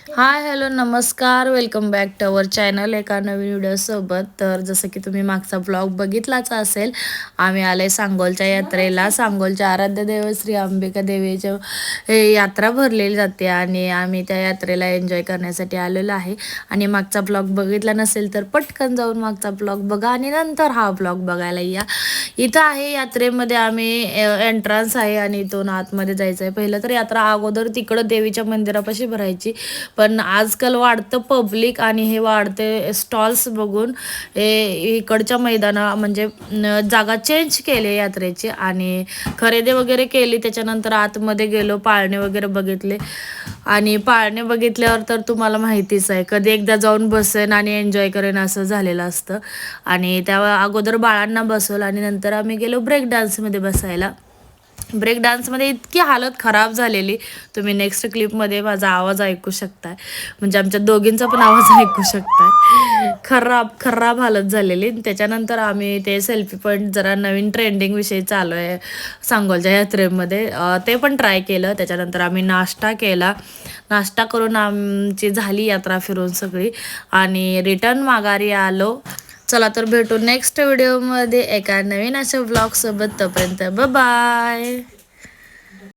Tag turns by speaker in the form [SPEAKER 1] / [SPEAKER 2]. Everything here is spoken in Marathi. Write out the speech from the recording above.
[SPEAKER 1] हाय हॅलो नमस्कार, welcome back to our channel एका नवीन व्हिडिओसोबत. तर जसं की तुम्ही मागचा ब्लॉग बघितलाच असेल, आम्ही आले सांगोलच्या यात्रेला. सांगोलच्या आराध्य देव श्री अंबिका देवीच्या हे यात्रा भरलेली जाते आणि आम्ही त्या यात्रेला एन्जॉय करण्यासाठी आलेलो आहे. आणि मागचा ब्लॉग बघितला नसेल तर पटकन जाऊन मागचा ब्लॉग बघा आणि नंतर हा ब्लॉग बघायला या. इथं आहे यात्रेमध्ये आम्ही एंट्रन्स आहे आणि इथून आतमध्ये जायचं आहे. पहिलं तर यात्रा अगोदर तिकडं देवीच्या मंदिरापाशी भरायची, पण आजकाल वाढतं पब्लिक आणि हे वाढते स्टॉल्स बघून इकडच्या मैदाना म्हणजे जागा चेंज केली यात्रेची आणि खरेदी वगैरे केली. त्याच्यानंतर आतमध्ये गेलो, पाळणे वगैरे बघितले आणि पाळणे बघितल्यावर तर तुम्हाला माहितीच आहे, कधी एकदा जाऊन बसेन आणि एन्जॉय करेन असं झालेलं असतं. आणि त्या अगोदर बाळांना बसवलं आणि नंतर आम्ही गेलो ब्रेक डान्समध्ये बसायला. ब्रेक डान्समध्ये इतकी हालत खराब झालेली, तुम्ही नेक्स्ट क्लिपमध्ये माझा आवाज ऐकू शकताय, म्हणजे आमच्या दोघींचा पण आवाज ऐकू शकताय. खराब खराब हालत झालेली. त्याच्यानंतर आम्ही ते सेल्फी पॉईंट, जरा नवीन ट्रेंडिंग विषयी चालू आहे सांगोलच्या यात्रेमध्ये, ते पण ट्राय केलं. त्याच्यानंतर आम्ही नाश्ता केला. नाश्ता करून आमची झाली यात्रा फिरून सगळी आणि रिटर्न माघारी आलो. चला तर भेटू नेक्स्ट व्हिडिओमध्ये एका नवीन अशा ब्लॉगसोबत. तोपर्यंत बाय.